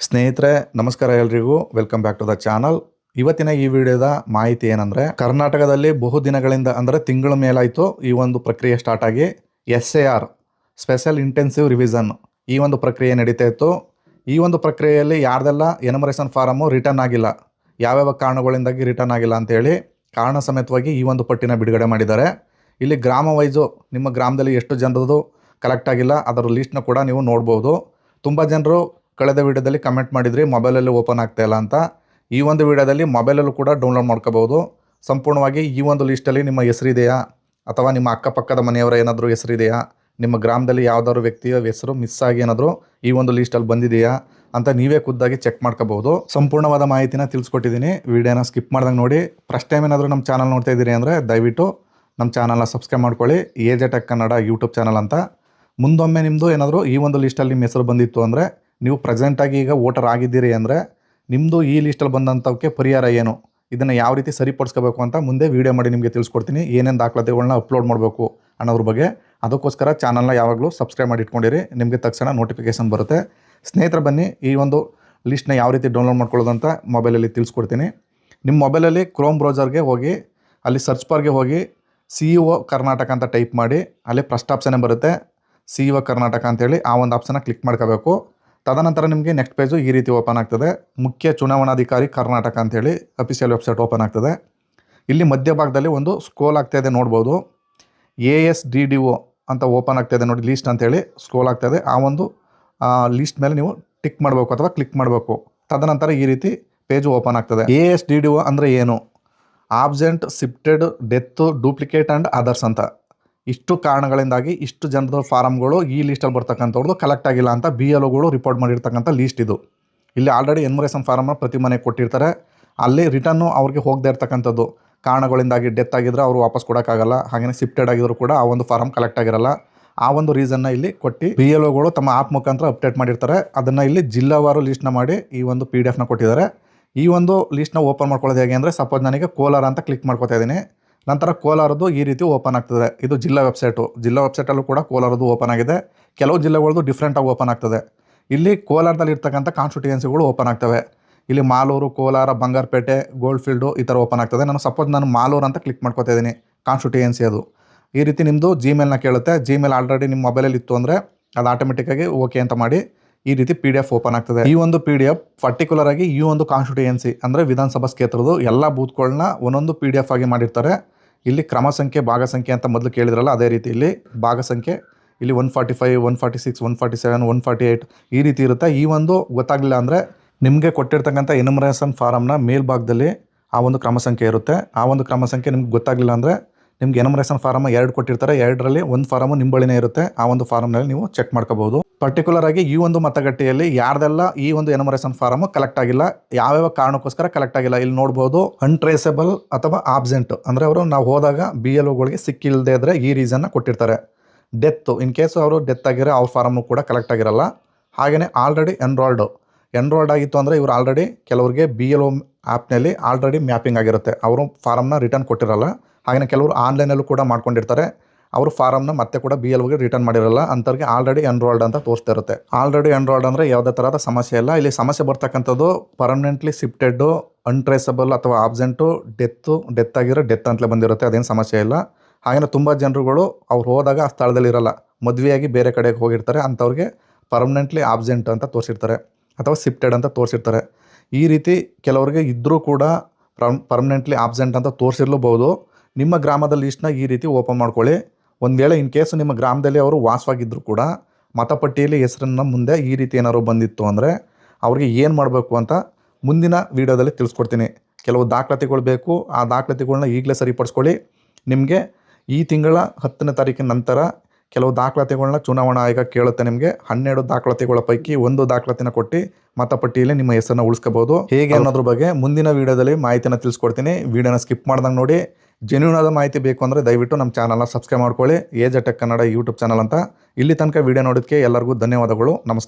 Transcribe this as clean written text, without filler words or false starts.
ಸ್ನೇಹಿತರೆ ನಮಸ್ಕಾರ ಎಲ್ರಿಗೂ welcome back to the channel. ಇವತ್ತಿನ ಈ ವಿಡಿಯೋದ ಮಾಹಿತಿ ಏನಂದರೆ, ಕರ್ನಾಟಕದಲ್ಲಿ ಬಹುದಿನಗಳಿಂದ ಅಂದರೆ ತಿಂಗಳ ಮೇಲಾಯಿತು ಈ ಒಂದು ಪ್ರಕ್ರಿಯೆ ಸ್ಟಾರ್ಟ್ ಆಗಿ SIR ಸ್ಪೆಷಲ್ ಇಂಟೆನ್ಸಿವ್ ರಿವಿಷನ್ ಈ ಒಂದು ಪ್ರಕ್ರಿಯೆ ನಡೀತಾ ಇತ್ತು. ಈ ಒಂದು ಪ್ರಕ್ರಿಯೆಯಲ್ಲಿ ಯಾರ್ದೆಲ್ಲ ಎನಮರೇಷನ್ ಫಾರಮು ರಿಟರ್ನ್ ಆಗಿಲ್ಲ, ಯಾವ್ಯಾವ ಕಾರಣಗಳಿಂದಾಗಿ ರಿಟರ್ನ್ ಆಗಿಲ್ಲ ಅಂತೇಳಿ ಕಾರಣ ಸಮೇತವಾಗಿ ಈ ಒಂದು ಪಟ್ಟಿನ ಬಿಡುಗಡೆ ಮಾಡಿದ್ದಾರೆ. ಇಲ್ಲಿ ಗ್ರಾಮ ವೈಸು ನಿಮ್ಮ ಗ್ರಾಮದಲ್ಲಿ ಎಷ್ಟು ಜನರದು ಕಲೆಕ್ಟ್ ಆಗಿಲ್ಲ ಅದರ ಲೀಸ್ಟ್ನ ಕೂಡ ನೀವು ನೋಡ್ಬೋದು. ತುಂಬ ಜನರು ಕಳೆದ ವಿಡಿಯೋದಲ್ಲಿ ಕಮೆಂಟ್ ಮಾಡಿದ್ರಿ ಮೊಬೈಲಲ್ಲಿ ಓಪನ್ ಆಗ್ತಾ ಇಲ್ಲ ಅಂತ. ಈ ಒಂದು ವಿಡಿಯೋದಲ್ಲಿ ಮೊಬೈಲಲ್ಲೂ ಕೂಡ ಡೌನ್ಲೋಡ್ ಮಾಡ್ಕೋಬೋದು. ಸಂಪೂರ್ಣವಾಗಿ ಈ ಒಂದು ಲೀಸ್ಟಲ್ಲಿ ನಿಮ್ಮ ಹೆಸರಿದೆಯಾ ಅಥವಾ ನಿಮ್ಮ ಅಕ್ಕಪಕ್ಕದ ಮನೆಯವರ ಏನಾದರೂ ಹೆಸರಿದೆಯಾ, ನಿಮ್ಮ ಗ್ರಾಮದಲ್ಲಿ ಯಾವುದಾದ್ರು ವ್ಯಕ್ತಿಯ ಹೆಸರು ಮಿಸ್ ಆಗಿ ಏನಾದರೂ ಈ ಒಂದು ಲೀಸ್ಟಲ್ಲಿ ಬಂದಿದೆಯಾ ಅಂತ ನೀವೇ ಖುದ್ದಾಗಿ ಚೆಕ್ ಮಾಡ್ಕೋಬೋದು. ಸಂಪೂರ್ಣವಾದ ಮಾಹಿತಿನ ತಿಳಿಸ್ಕೊಟ್ಟಿದ್ದೀನಿ. ವಿಡಿಯೋನ ಸ್ಕಿಪ್ ಮಾಡ್ದಂಗೆ ನೋಡಿ. ಫಸ್ಟ್ ಟೈಮ್ ಏನಾದರೂ ನಮ್ಮ ಚಾನಲ್ ನೋಡ್ತಾ ಇದ್ದೀರಿ ಅಂದರೆ ದಯವಿಟ್ಟು ನಮ್ಮ ಚಾನಲ್ನ ಸಬ್ಸ್ಕ್ರೈಬ್ ಮಾಡ್ಕೊಳ್ಳಿ. AJ Tech Kannada YouTube channel ಅಂತ. ಮುಂದೊಮ್ಮೆ ನಿಮ್ಮದು ಏನಾದರೂ ಈ ಒಂದು ಲೀಸ್ಟಲ್ಲಿ ನಿಮ್ಮ ಹೆಸರು ಬಂದಿತ್ತು ಅಂದರೆ, ನೀವು ಪ್ರೆಸೆಂಟಾಗಿ ಈಗ ವೋಟರ್ ಆಗಿದ್ದೀರಿ ಅಂದರೆ ನಿಮ್ಮದು ಈ ಲೀಸ್ಟಲ್ಲಿ ಬಂದಂಥವಕ್ಕೆ ಪರಿಹಾರ ಏನು, ಇದನ್ನು ಯಾವ ರೀತಿ ಸರಿಪಡಿಸ್ಕೋಬೇಕು ಅಂತ ಮುಂದೆ ವೀಡಿಯೋ ಮಾಡಿ ನಿಮಗೆ ತಿಳಿಸ್ಕೊಡ್ತೀನಿ. ಏನೇನು ದಾಖಲಾತಿಗಳನ್ನ ಅಪ್ಲೋಡ್ ಮಾಡಬೇಕು ಅನ್ನೋದ್ರ ಬಗ್ಗೆ. ಅದಕ್ಕೋಸ್ಕರ ಚಾನಲ್ನ ಯಾವಾಗಲೂ ಸಬ್ಸ್ಕ್ರೈಬ್ ಮಾಡಿ ಇಟ್ಕೊಂಡಿರಿ, ನಿಮಗೆ ತಕ್ಷಣ ನೋಟಿಫಿಕೇಷನ್ ಬರುತ್ತೆ. ಸ್ನೇಹಿತರೆ ಬನ್ನಿ, ಈ ಒಂದು ಲೀಸ್ಟ್ನ ಯಾವ ರೀತಿ ಡೌನ್ಲೋಡ್ ಮಾಡ್ಕೊಳ್ಳೋದು ಅಂತ ಮೊಬೈಲಲ್ಲಿ ತಿಳಿಸ್ಕೊಡ್ತೀನಿ. ನಿಮ್ಮ ಮೊಬೈಲಲ್ಲಿ ಕ್ರೋಮ್ ಬ್ರೌಸರ್ಗೆ ಹೋಗಿ ಅಲ್ಲಿ ಸರ್ಚ್ ಬಾರ್ಗೆ ಹೋಗಿ CEO ಕರ್ನಾಟಕ ಅಂತ ಟೈಪ್ ಮಾಡಿ, ಅಲ್ಲಿ ಫಸ್ಟ್ ಆಪ್ಷನ್ನೇ ಬರುತ್ತೆ CEO ಕರ್ನಾಟಕ ಅಂತೇಳಿ. ಆ ಒಂದು ಆಪ್ಷನ್ನ ಕ್ಲಿಕ್ ಮಾಡ್ಕೋಬೇಕು. ತದನಂತರ ನಿಮಗೆ ನೆಕ್ಸ್ಟ್ ಪೇಜು ಈ ರೀತಿ ಓಪನ್ ಆಗ್ತದೆ. ಮುಖ್ಯ ಚುನಾವಣಾಧಿಕಾರಿ ಕರ್ನಾಟಕ ಅಂತೇಳಿ ಅಫಿಷಿಯಲ್ ವೆಬ್ಸೈಟ್ ಓಪನ್ ಆಗ್ತದೆ. ಇಲ್ಲಿ ಮಧ್ಯಭಾಗದಲ್ಲಿ ಒಂದು ಸ್ಕ್ರೋಲ್ ಆಗ್ತಾಯಿದೆ ನೋಡ್ಬೋದು. ASDDO ಅಂತ ಓಪನ್ ಆಗ್ತಾಯಿದೆ ನೋಡಿ, ಲೀಸ್ಟ್ ಅಂತೇಳಿ ಸ್ಕ್ರೋಲ್ ಆಗ್ತಾಯಿದೆ. ಆ ಒಂದು ಲೀಸ್ಟ್ ಮೇಲೆ ನೀವು ಟಿಕ್ ಮಾಡಬೇಕು ಅಥವಾ ಕ್ಲಿಕ್ ಮಾಡಬೇಕು. ತದನಂತರ ಈ ರೀತಿ ಪೇಜು ಓಪನ್ ಆಗ್ತದೆ. ASDDO ಅಂದರೆ ಏನು? Absent, shifted, death, duplicate and others ಅಂತ. ಇಷ್ಟು ಕಾರಣಗಳಿಂದಾಗಿ ಇಷ್ಟು ಜನರ ಫಾರಮ್ಗಳು ಈ ಲೀಸ್ಟಲ್ಲಿ ಬರ್ತಕ್ಕಂಥವ್ರದ್ದು ಕಲೆಕ್ಟ್ ಆಗಿಲ್ಲ ಅಂತ BLOಗಳು ರಿಪೋರ್ಟ್ ಮಾಡಿರ್ತಕ್ಕಂಥ ಲೀಸ್ಟ್ ಇದು. ಇಲ್ಲಿ ಆಲ್ರೆಡಿ ಎನ್ಯುಮರೇಷನ್ ಫಾರಮ್ನ ಪ್ರತಿ ಮನೆಗೆ ಕೊಟ್ಟಿರ್ತಾರೆ. ಅಲ್ಲಿ ರಿಟರ್ನು ಅವ್ರಿಗೆ ಹೋಗದೇ ಇರ್ತಕ್ಕಂಥದ್ದು ಕಾರಣಗಳಿಂದಾಗಿ ಡೆತ್ ಆಗಿದ್ರೆ ಅವರು ವಾಪಸ್ ಕೊಡೋಕ್ಕಾಗಲ್ಲ. ಹಾಗೆಯೇ ಶಿಫ್ಟೆಡ್ ಆಗಿದ್ರು ಕೂಡ ಆ ಒಂದು ಫಾರಮ್ ಕಲೆಕ್ಟ್ ಆಗಿರಲ್ಲ. ಆ ಒಂದು ರೀಸನ್ನ ಇಲ್ಲಿ ಕೊಟ್ಟು BLOಗಳು ತಮ್ಮ ಆಪ್ ಮುಖಾಂತರ ಅಪ್ಡೇಟ್ ಮಾಡಿರ್ತಾರೆ. ಅದನ್ನು ಇಲ್ಲಿ ಜಿಲ್ಲಾವಾರು ಲೀಸ್ಟ್ನ ಮಾಡಿ ಈ ಒಂದು PDF ಕೊಟ್ಟಿದ್ದಾರೆ. ಈ ಒಂದು ಲೀಸ್ಟ್ನ ಓಪನ್ ಮಾಡ್ಕೊಳ್ಳೋದು ಹೇಗೆ ಅಂದರೆ, ಸಪೋಸ್ ನನಗೆ ಕೋಲಾರ ಅಂತ ಕ್ಲಿಕ್ ಮಾಡ್ಕೊತಾ ಇದ್ದೀನಿ. ನಂತರ ಕೋಲಾರದ್ದು ಈ ರೀತಿ ಓಪನ್ ಆಗ್ತದೆ. ಇದು ಜಿಲ್ಲಾ ವೆಬ್ಸೈಟು. ಜಿಲ್ಲಾ ವೆಬ್ಸೈಟಲ್ಲೂ ಕೂಡ ಕೋಲಾರದ್ದು ಓಪನ್ ಆಗಿದೆ. ಕೆಲವು ಜಿಲ್ಲೆಗಳದ್ದು ಡಿಫ್ರೆಂಟಾಗಿ ಓಪನ್ ಆಗ್ತದೆ. ಇಲ್ಲಿ ಕೋಲಾರದಲ್ಲಿ ಇರ್ತಕ್ಕಂಥ ಕಾನ್ಸ್ಟಿಟ್ಯೂಯೆನ್ಸಿಗಳು ಓಪನ್ ಆಗ್ತವೆ. ಇಲ್ಲಿ ಮಾಲೂರು, ಕೋಲಾರ, ಬಂಗಾರಪೇಟೆ, ಗೋಲ್ಡ್ಫೀಲ್ಡು ಈ ಥರ ಓಪನ್ ಆಗ್ತದೆ. ನಾನು ಮಾಲೂರು ಅಂತ ಕ್ಲಿಕ್ ಮಾಡ್ಕೊತಾ ಇದ್ದೀನಿ, ಕಾನ್ಸ್ಟಿಟ್ಯೂಯೆನ್ಸಿ ಅದು. ಈ ರೀತಿ ನಿಮ್ಮದು ಜಿಮೇಲ್ನ ಕೇಳುತ್ತೆ. ಜಿಮೇಲ್ ಆಲ್ರೆಡಿ ನಿಮ್ಮ ಮೊಬೈಲಲ್ಲಿ ಇತ್ತು ಅಂದರೆ ಅದು ಆಟೋಮೆಟಿಕ್ಕಾಗಿ ಓಕೆ ಅಂತ ಮಾಡಿ ಈ ರೀತಿ PDF ಓಪನ್ ಆಗ್ತದೆ. ಈ ಒಂದು PDF ಪರ್ಟಿಕ್ಯುಲರ್ ಆಗಿ ಈ ಒಂದು ಕಾನ್ಸ್ಟಿಟ್ಯೂಯೆನ್ಸಿ ಅಂದರೆ ವಿಧಾನಸಭಾ ಕ್ಷೇತ್ರದ ಎಲ್ಲ ಬೂತ್ಗಳನ್ನ ಒಂದೊಂದು PDF ಆಗಿ ಮಾಡಿರ್ತಾರೆ. ಇಲ್ಲಿ ಕ್ರಮ ಸಂಖ್ಯೆ, ಭಾಗ ಸಂಖ್ಯೆ ಅಂತ ಮೊದಲು ಕೇಳಿದ್ರಲ್ಲ, ಅದೇ ರೀತಿ ಇಲ್ಲಿ ಭಾಗ ಸಂಖ್ಯೆ ಇಲ್ಲಿ 145, 146, 147, 148 ಈ ರೀತಿ ಇರುತ್ತೆ. ಈ ಒಂದು ಗೊತ್ತಾಗಲಿಲ್ಲ ಅಂದರೆ ನಿಮಗೆ ಕೊಟ್ಟಿರ್ತಕ್ಕಂಥ ಎನ್ಯುಮರೇಷನ್ ಫಾರಮ್ನ ಮೇಲ್ಭಾಗದಲ್ಲಿ ಆ ಒಂದು ಕ್ರಮ ಸಂಖ್ಯೆ ಇರುತ್ತೆ. ಆ ಒಂದು ಕ್ರಮ ಸಂಖ್ಯೆ ನಿಮ್ಗೆ ಗೊತ್ತಾಗಲಿಲ್ಲ ಅಂದರೆ ನಿಮ್ಗೆ ಎನ್ಯುಮರೇಷನ್ ಫಾರಮ್ 2 ಕೊಟ್ಟಿರ್ತಾರೆ. 2ರಲ್ಲಿ ಒಂದು ಫಾರಮು ನಿಂಬಳಿನೇ ಇರುತ್ತೆ. ಆ ಒಂದು ಫಾರಮ್ನಲ್ಲಿ ನೀವು ಚೆಕ್ ಮಾಡ್ಕೋಬಹುದು. ಪರ್ಟಿಕ್ಯುಲರ್ ಆಗಿ ಈ ಒಂದು ಮತಗಟ್ಟೆಯಲ್ಲಿ ಯಾರ್ದೆಲ್ಲ ಈ ಒಂದು ಎನ್ಯುಮರೇಷನ್ ಫಾರಮ್ ಕಲೆಕ್ಟ್ ಆಗಿಲ್ಲ, ಯಾವ್ಯಾವ ಕಾರಣಕ್ಕೋಸ್ಕರ ಕಲೆಕ್ಟ್ ಆಗಿಲ್ಲ ಇಲ್ಲಿ ನೋಡ್ಬೋದು. ಅನ್ಟ್ರೇಸಬಲ್ ಅಥವಾ ಆಬ್ಸೆಂಟ್ ಅಂದರೆ ಅವರು ನಾವು ಹೋದಾಗ BLOಗಳಿಗೆ ಸಿಕ್ಕಿಲ್ಲದೆ ಇದ್ದರೆ ಈ ರೀಸನ್ನ ಕೊಟ್ಟಿರ್ತಾರೆ. ಡೆತ್ತು, ಇನ್ ಕೇಸ್ ಅವರು ಡೆತ್ ಆಗಿರೋ ಅವ್ರ ಫಾರಮ್ನು ಕೂಡ ಕಲೆಕ್ಟ್ ಆಗಿರಲ್ಲ. ಹಾಗೆಯೇ ಆಲ್ರೆಡಿ ಎನ್ರೋಲ್ಡ್ ಆಗಿತ್ತು ಅಂದರೆ ಇವರು ಆಲ್ರೆಡಿ ಕೆಲವರಿಗೆ BLO ಆ್ಯಪ್ನಲ್ಲಿ ಆಲ್ರೆಡಿ ಮ್ಯಾಪಿಂಗ್ ಆಗಿರುತ್ತೆ. ಅವರು ಫಾರಮ್ನ ರಿಟರ್ನ್ ಕೊಟ್ಟಿರಲ್ಲ. ಹಾಗೆಯೇ ಕೆಲವರು ಆನ್ಲೈನಲ್ಲೂ ಕೂಡ ಮಾಡ್ಕೊಂಡಿರ್ತಾರೆ. ಅವರು ಫಾರಮ್ನ ಮತ್ತೆ ಕೂಡ BLOಗೆ ರಿಟರ್ನ್ ಮಾಡಿರಲ್ಲ. ಅಂಥವ್ರಿಗೆ ಆಲ್ರೆಡಿ ಎನ್ರೋಲ್ಡ್ ಅಂತ ತೋರಿಸ್ತಾ ಇರುತ್ತೆ. ಆಲ್ರೆಡಿ ಎನ್ರೋಲ್ಡ್ ಅಂದರೆ ಯಾವುದೇ ಥರದ ಸಮಸ್ಯೆ ಇಲ್ಲ. ಇಲ್ಲಿ ಸಮಸ್ಯೆ ಬರ್ತಕ್ಕಂಥದ್ದು ಪರ್ಮನೆಂಟ್ಲಿ ಶಿಫ್ಟೆಡ್ಡು, ಅನ್ಟ್ರೇಸಬಲ್ ಅಥವಾ ಆಬ್ಸೆಂಟು, ಡೆತ್ ಆಗಿರೋ ಡೆತ್ ಅಂತಲೇ ಬಂದಿರುತ್ತೆ. ಅದೇನು ಸಮಸ್ಯೆ ಇಲ್ಲ. ಹಾಗೆಯೇ ತುಂಬ ಜನರುಗಳು ಅವ್ರು ಹೋದಾಗ ಆ ಸ್ಥಳದಲ್ಲಿ ಇರಲ್ಲ, ಮದುವೆಯಾಗಿ ಬೇರೆ ಕಡೆಗೆ ಹೋಗಿರ್ತಾರೆ. ಅಂಥವ್ರಿಗೆ ಪರ್ಮನೆಂಟ್ಲಿ ಆಬ್ಸೆಂಟ್ ಅಂತ ತೋರಿಸಿರ್ತಾರೆ ಅಥವಾ ಶಿಫ್ಟೆಡ್ ಅಂತ ತೋರಿಸಿರ್ತಾರೆ. ಈ ರೀತಿ ಕೆಲವರಿಗೆ ಇದ್ದರೂ ಕೂಡ ಪರ್ಮನೆಂಟ್ಲಿ ಆಬ್ಸೆಂಟ್ ಅಂತ ತೋರಿಸಿರ್ಲೂಬಹುದು. ನಿಮ್ಮ ಗ್ರಾಮದ ಲೀಸ್ಟ್ನ ಈ ರೀತಿ ಓಪನ್ ಮಾಡ್ಕೊಳ್ಳಿ. ಒಂದು ವೇಳೆ ಇನ್ ಕೇಸು ನಿಮ್ಮ ಗ್ರಾಮದಲ್ಲಿ ಅವರು ವಾಸವಾಗಿದ್ದರೂ ಕೂಡ ಮತಪಟ್ಟಿಯಲ್ಲಿ ಹೆಸರನ್ನು ಮುಂದೆ ಈ ರೀತಿ ಏನಾದ್ರು ಬಂದಿತ್ತು ಅಂದರೆ ಅವ್ರಿಗೆ ಏನು ಮಾಡಬೇಕು ಅಂತ ಮುಂದಿನ ವೀಡಿಯೋದಲ್ಲಿ ತಿಳಿಸ್ಕೊಡ್ತೀನಿ. ಕೆಲವು ದಾಖಲಾತಿಗಳು ಬೇಕು, ಆ ದಾಖಲಾತಿಗಳನ್ನ ಈಗಲೇ ಸರಿಪಡಿಸ್ಕೊಳ್ಳಿ. ನಿಮಗೆ ಈ ತಿಂಗಳ 10ನೇ ತಾರೀಕಿನ ನಂತರ ಕೆಲವು ದಾಖಲಾತಿಗಳನ್ನ ಚುನಾವಣಾ ಆಯೋಗ ಕೇಳುತ್ತೆ. ನಿಮಗೆ 12 ದಾಖಲಾತಿಗಳ ಪೈಕಿ ಒಂದು ದಾಖಲಾತಿನ ಕೊಟ್ಟು ಮತಪಟ್ಟಿಯಲ್ಲಿ ನಿಮ್ಮ ಹೆಸರನ್ನು ಉಳಿಸ್ಕೋಬೋದು. ಹೇಗೆ ಅನ್ನೋದ್ರ ಬಗ್ಗೆ ಮುಂದಿನ ವೀಡಿಯೋದಲ್ಲಿ ಮಾಹಿತಿನ ತಿಳಿಸ್ಕೊಡ್ತೀನಿ. ವೀಡಿಯೋನ ಸ್ಕಿಪ್ ಮಾಡ್ದಂಗೆ ನೋಡಿ. ಜೆನ್ಯೂನ್ ಆದ ಮಾಹಿತಿ ಬೇಕು ಅಂದರೆ ದಯವಿಟ್ಟು ನಮ್ಮ ಚಾನಲ್ನ ಸಬ್ಸ್ಕ್ರೈಬ್ ಮಾಡ್ಕೊಳ್ಳಿ. AJ Tech Kannada YouTube channel ಅಂತ. ಇಲ್ಲಿ ತನಕ ವೀಡಿಯೋ ನೋಡೋದಕ್ಕೆ ಎಲ್ಲರಿಗೂ ಧನ್ಯವಾದಗಳು. ನಮಸ್ಕಾರ.